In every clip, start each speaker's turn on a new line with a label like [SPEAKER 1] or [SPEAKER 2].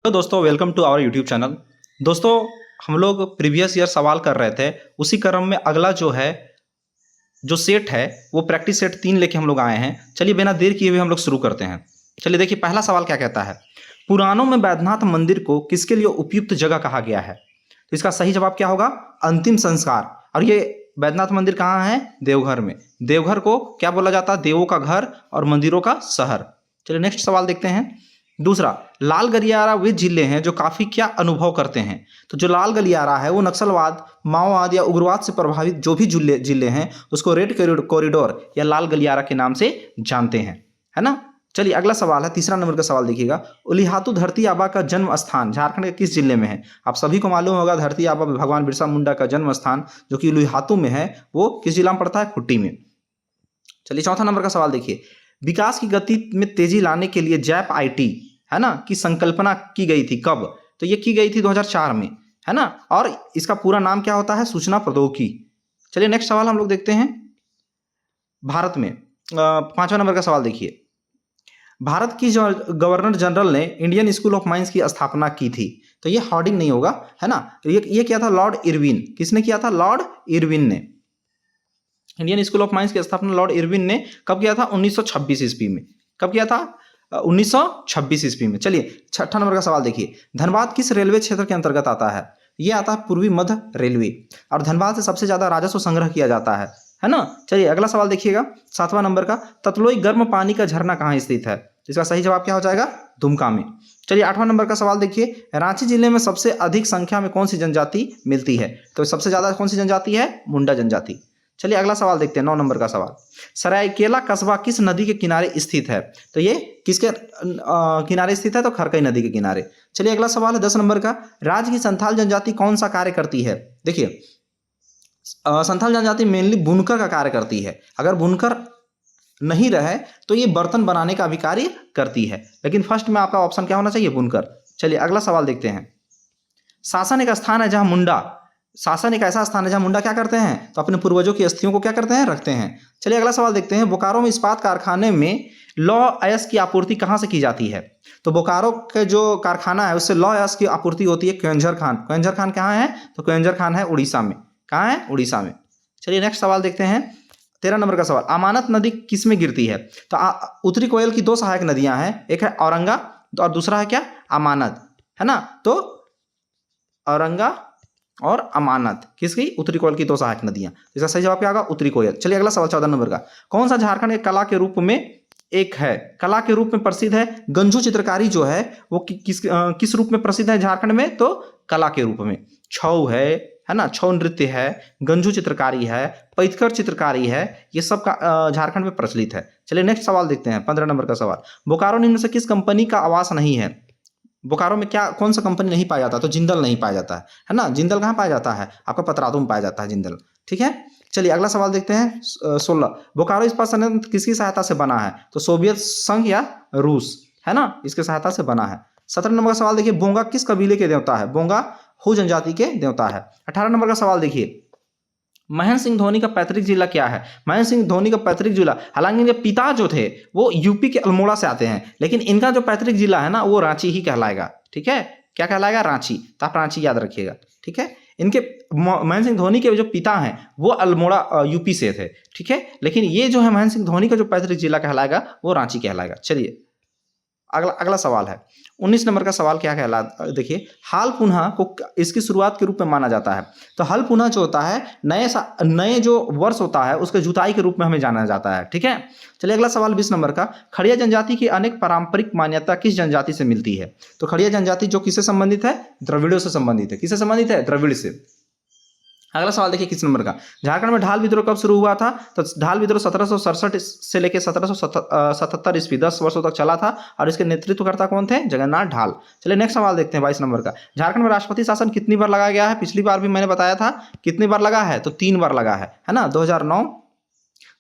[SPEAKER 1] तो दोस्तों welcome to our YouTube channel. दोस्तों हम लोग प्रीवियस ईयर सवाल कर रहे थे, उसी क्रम में अगला जो सेट है वो प्रैक्टिस सेट 3 लेके हम लोग आए हैं। चलिए बिना देर किए हुए हम लोग शुरू करते हैं। चलिए देखिए पहला सवाल क्या कहता है, पुराणों में बैद्यनाथ मंदिर को किसके लिए उपयुक्त जगह कहा गया है? तो इसका सही जवाब क्या होगा? अंतिम संस्कार। और ये बैद्यनाथ मंदिर कहाँ है? देवघर में। देवघर को क्या बोला जाता है? देवों का घर और मंदिरों का शहर। चलिए नेक्स्ट सवाल देखते हैं। दूसरा, लाल गलियारा वे जिले हैं जो काफी क्या अनुभव करते हैं? तो जो लाल गलियारा है वो नक्सलवाद, माओवाद या उग्रवाद से प्रभावित जो भी जिले हैं उसको रेड कॉरिडोर या लाल गलियारा के नाम से जानते हैं, है ना। चलिए अगला सवाल है, तीसरा नंबर का सवाल देखिएगा। उलिहातू धरती आबा का जन्म स्थान झारखंड के किस जिले में है? आप सभी को मालूम होगा धरती आबा भगवान बिरसा मुंडा का जन्म स्थान जो कि उलिहातू में है वो किस जिला में पड़ता है? खुट्टी में। चलिए चौथा नंबर का सवाल देखिए, विकास की गति में तेजी लाने के लिए जैप आईटी है ना की संकल्पना की गई थी कब? तो ये की गई थी 2004 में, है ना। और इसका पूरा नाम क्या होता है? सूचना प्रौद्योगिकी। चलिए नेक्स्ट सवाल हम लोग देखते हैं। भारत में पांचवा नंबर का सवाल देखिए, भारत की जो गवर्नर जनरल ने इंडियन स्कूल ऑफ माइंस की स्थापना की थी, तो ये हॉर्डिंग नहीं होगा, है ना। ये किया था लॉर्ड इरविन। किसने किया था? लॉर्ड इरविन ने। इंडियन स्कूल ऑफ माइंस की स्थापना लॉर्ड इरविन ने कब किया था? 1926 ईस्वी में। कब किया था? 1926 ईस्वी में। चलिए छठा नंबर का सवाल देखिए, धनबाद किस रेलवे क्षेत्र के अंतर्गत आता है? ये आता है पूर्वी मध्य रेलवे। और धनबाद से सबसे ज्यादा राजस्व संग्रह किया जाता है ना। चलिए अगला सवाल देखिएगा, सातवां नंबर का, ततलोई गर्म पानी का झरना कहाँ स्थित है? इसका सही जवाब क्या हो जाएगा? दुमका में। चलिए आठवां नंबर का सवाल देखिए, रांची जिले में सबसे अधिक संख्या में कौन सी जनजाति मिलती है? तो सबसे ज्यादा कौन सी जनजाति है? मुंडा जनजाति। चलिए अगला सवाल देखते हैं, 9 नंबर का सवाल, सरायकेला कस्बा किस नदी के किनारे स्थित है? तो ये किसके किनारे स्थित है? तो खरकई नदी के किनारे। चलिए अगला सवाल है 10 नंबर का, राज्य की संथाल जनजाति कौन सा कार्य करती है? देखिए संथाल जनजाति मेनली बुनकर का कार्य करती है। अगर बुनकर नहीं रहे तो ये बर्तन बनाने का भी कार्य करती है, लेकिन फर्स्ट में आपका ऑप्शन क्या होना चाहिए? बुनकर। चलिए अगला सवाल देखते हैं, शासन एक स्थान है जहां मुंडा, शासन एक ऐसा स्थान है जहां मुंडा क्या करते हैं? तो अपने पूर्वजों की अस्थियों को क्या करते हैं? रखते हैं। चलिए अगला सवाल देखते हैं, बोकारो में इस्पात कारखाने में लौह अयस्क की आपूर्ति कहां से की जाती है? तो बोकारो के जो कारखाना है उससे लौह अयस्क की आपूर्ति होती है क्योंझर खान। क्योंझर खान कहाँ है? तो क्योंझर खान है उड़ीसा में। कहाँ है? उड़ीसा में। चलिए नेक्स्ट सवाल देखते हैं, 13 नंबर का सवाल, अमानत नदी किस में गिरती है? तो उत्तरी कोयल की 2 सहायक नदियां हैं, एक है औरंगा और दूसरा है क्या? अमानत, है ना। तो औरंगा और अमानत किसकी? उत्तरी कोयल की 2 सहायक नदियां। इसका सही जवाब क्या होगा? उत्तरी कोयल। चलिए अगला सवाल 14 नंबर का, कौन सा झारखंड के कला के रूप में एक है? कला के रूप में प्रसिद्ध है गंजू चित्रकारी जो है वो किस रूप में प्रसिद्ध है झारखंड में? तो कला के रूप में छऊ है ना, छऊ नृत्य है, गंजू चित्रकारी है, पैथकर चित्रकारी है, ये सब का झारखंड में प्रचलित है। चलिए नेक्स्ट सवाल देखते हैं, 15 नंबर का सवाल, बोकारो निम्न से किस कंपनी का आवास नहीं है? बोकारो में क्या कौन सा कंपनी नहीं पाया जाता? तो जिंदल नहीं पाया जाता है ना। जिंदल कहाँ पाया जाता है? आपका पतरातू में पाया जाता है जिंदल, ठीक है। चलिए अगला सवाल देखते हैं, 16, बोकारो इस्पात संयंत्र किसकी सहायता से बना है? तो सोवियत संघ या रूस, है ना, इसके सहायता से बना है। 17 नंबर का सवाल देखिए, बोंगा किस कबीले के देवता है? बोंगा हू जनजाति के देवता है। 18 नंबर का सवाल देखिए, महेंद्र सिंह धोनी का पैतृक जिला क्या है? महेंद्र सिंह धोनी का पैतृक जिला, हालांकि इनके पिता जो थे वो यूपी के अल्मोड़ा से आते हैं, लेकिन इनका जो पैतृक जिला है ना वो रांची ही कहलाएगा, ठीक है। क्या कहलाएगा? रांची। तो आप रांची याद रखिएगा, ठीक है। इनके महेंद्र सिंह धोनी के जो पिता हैं वो अल्मोड़ा यूपी से थे, ठीक है, लेकिन ये जो है महेंद्र सिंह धोनी का जो पैतृक जिला कहलाएगा वो रांची कहलाएगा। चलिए अगला सवाल है 19 नंबर का सवाल, क्या कहला देखिए, हाल पुनः को इसकी शुरुआत के रूप में माना जाता है? तो हल पुनः जो होता है नए जो वर्ष होता है उसके जुताई के रूप में हमें जाना जाता है, ठीक है। चलिए अगला सवाल 20 नंबर का, खड़िया जनजाति की अनेक पारंपरिक मान्यता किस जनजाति से मिलती है? तो खड़िया जनजाति जो किससे संबंधित है? द्रविड़ों से संबंधित है। किससे संबंधित है? द्रविड़ से। अगला सवाल देखिए 21 नंबर का, झारखंड में ढाल विद्रोह कब शुरू हुआ था? तो ढाल विद्रोह 1767 से लेकर 1777 ईस्वी 10 वर्षों तक चला था और इसके नेतृत्वकर्ता कौन थे? जगन्नाथ ढाल। चलिए नेक्स्ट सवाल देखते हैं 22 नंबर का, झारखंड में राष्ट्रपति शासन कितनी बार लगाया गया है? पिछली बार भी मैंने बताया था कितनी बार लगा है, तो 3 बार लगा है ना, 2009,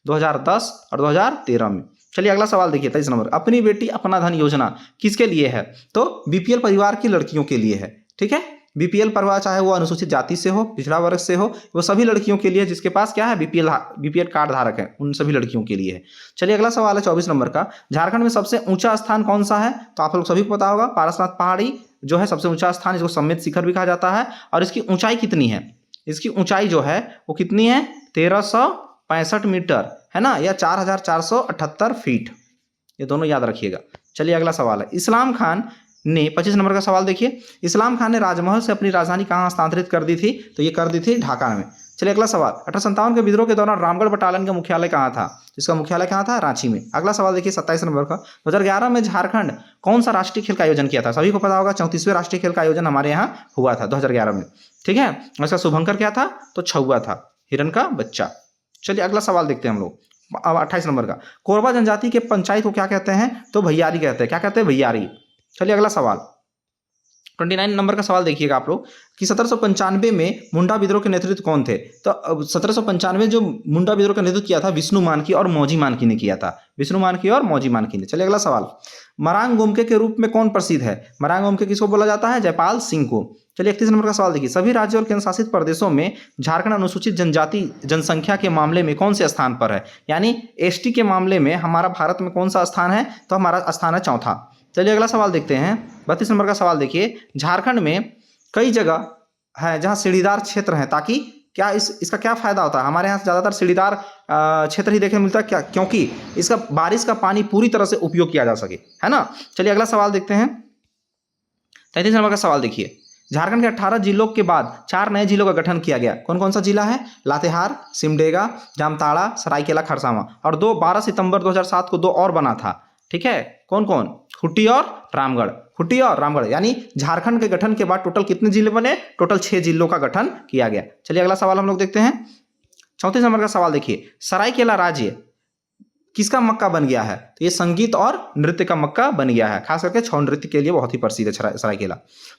[SPEAKER 1] 2010 और 2013 में। चलिए अगला सवाल देखिए 23 नंबर, अपनी बेटी अपना धन योजना किसके लिए है? तो बीपीएल परिवार की लड़कियों के लिए है, ठीक है। बीपीएल परिवार चाहे वो अनुसूचित जाति से हो, पिछड़ा वर्ग से हो, वो सभी लड़कियों के लिए जिसके पास क्या है? बीपीएल कार्ड धारक है, उन सभी लड़कियों के लिए है। चलिए अगला सवाल है 24 नंबर का, झारखंड में सबसे ऊंचा स्थान कौन सा है? तो आप लोग सभी को पता होगा, पारसनाथ पहाड़ी जो है सबसे ऊंचा स्थान, इसको सम्मित शिखर भी कहा जाता है। और इसकी ऊंचाई कितनी है, इसकी ऊंचाई जो है वो कितनी है, 1365 मीटर है ना, या 4478 फीट, ये दोनों याद रखिएगा। चलिए अगला सवाल है, इस्लाम खान ने 25 नंबर का सवाल देखिए, इस्लाम खान ने राजमहल से अपनी राजधानी कहाँ हस्तांतरित कर दी थी, तो ये कर दी थी ढाका में। चलिए अगला सवाल, 1857 के विद्रोह के दौरान रामगढ़ बटालियन का मुख्यालय कहाँ था, इसका मुख्यालय कहाँ था, रांची में। अगला सवाल देखिए 27 नंबर का, 2011 में झारखंड कौन सा राष्ट्रीय खेल का आयोजन किया था, सभी को पता होगा 34वें राष्ट्रीय खेल का आयोजन हमारे यहाँ हुआ था 2011 में, ठीक है। इसका शुभंकर क्या था, तो छुआ था, हिरन का बच्चा। चलिए अगला सवाल देखते हैं हम लोग, अब 28 नंबर का, कोरबा जनजाति के पंचायत को क्या कहते हैं, तो भैयारी कहते हैं, क्या कहते हैं, भैयारी। चलिए अगला सवाल 29 नंबर का सवाल देखिएगा आप लोग कि 1795 में मुंडा विद्रोह के नेतृत्व कौन थे, तो 1795 जो मुंडा विद्रोह का नेतृत्व किया था विष्णु मानकी और मौजी मानकी ने किया था, विष्णु मानकी और मौजी मानकी ने। चलिए अगला सवाल, मरांग गोमके के रूप में कौन प्रसिद्ध है, मरांग गोमके किसको बोला जाता है, जयपाल सिंह को। चलिए 31 नंबर का सवाल देखिए, सभी राज्यों और केंद्र शासित प्रदेशों में झारखंड अनुसूचित जनजाति जनसंख्या के मामले में कौन से स्थान पर है, यानी एसटी के मामले में हमारा भारत में कौन सा स्थान है, तो हमारा स्थान है चौथा। चलिए अगला सवाल देखते हैं, 32 नंबर का सवाल देखिए, झारखंड में कई जगह है जहां सीढ़ीदार क्षेत्र है, ताकि क्या इसका क्या फायदा होता है, हमारे यहाँ ज़्यादातर सीढ़ीदार क्षेत्र ही देखने मिलता है, क्या, क्योंकि इसका बारिश का पानी पूरी तरह से उपयोग किया जा सके, है ना। चलिए अगला सवाल देखते हैं, 33 नंबर का सवाल देखिए, झारखंड के 18 जिलों के बाद 4 नए जिलों का गठन किया गया, कौन कौन सा जिला है, लातेहार, सिमडेगा, जामताड़ा, सरायकेला खरसावां, और 12 सितंबर 2007 को 2 और बना था, ठीक है, कौन कौन, खूंटी और रामगढ़, खूंटी और रामगढ़, यानी झारखंड के गठन के बाद टोटल कितने जिले बने, टोटल 6 जिलों का गठन किया गया। चलिए अगला सवाल हम लोग देखते हैं, 34 नंबर का सवाल देखिए, सरायकेला राज्य किसका मक्का बन गया है, तो ये संगीत और नृत्य का मक्का बन गया है, खास करके छौ नृत्य के लिए बहुत ही प्रसिद्ध है सरायकेला।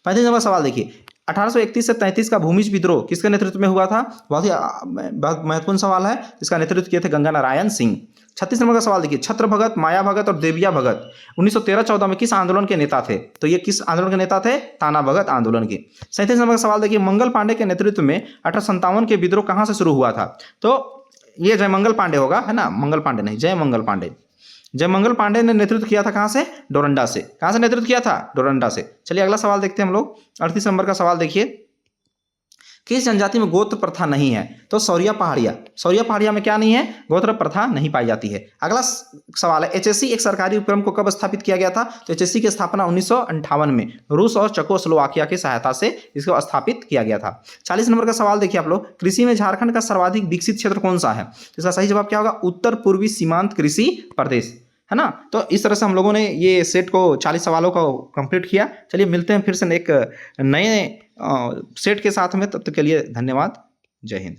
[SPEAKER 1] 35 नंबर सवाल देखिए, 1831 से 33 का भूमिज विद्रोह किसके नेतृत्व में हुआ था, बहुत ही महत्वपूर्ण सवाल है, इसका नेतृत्व किए थे गंगा नारायण सिंह। 36 नंबर का सवाल देखिए, छत्र भगत, माया भगत और देविया भगत 1913-14 में किस आंदोलन के नेता थे, तो ये किस आंदोलन के नेता थे, ताना भगत आंदोलन के। 37 नंबर का सवाल देखिए, मंगल पांडे के नेतृत्व में 1857 के विद्रोह कहां से शुरू हुआ था, तो ये जयमंगल पांडे होगा, है ना, मंगल पांडे नहीं, जयमंगल पांडे। जयमंगल पांडे ने नेतृत्व किया था कहां से, डोरंडा से, कहां से नेतृत्व किया था, डोरंडा से। चलिए अगला सवाल देखते हैं हम लोग, 38 नंबर का सवाल देखिए, किस जनजाति में गोत्र प्रथा नहीं है, तो सौरिया पहाड़िया, सौरिया पहाड़िया में क्या नहीं है, गोत्र प्रथा नहीं पाई जाती है। अगला सवाल है, एचएससी एक सरकारी उपक्रम को कब स्थापित किया गया था, तो एचएससी की स्थापना 1958 में रूस और चेकोस्लोवाकिया की सहायता से इसको स्थापित किया गया था। 40 नंबर का सवाल देखिए आप लोग, कृषि में झारखंड का सर्वाधिक विकसित क्षेत्र कौन सा है, इसका सही जवाब क्या होगा, उत्तर पूर्वी सीमांत कृषि प्रदेश, है ना। तो इस तरह से हम लोगों ने ये सेट को 40 सवालों को कंप्लीट किया। चलिए मिलते हैं फिर से एक नए सेट के साथ में, तब तक के लिए धन्यवाद, जय हिंद।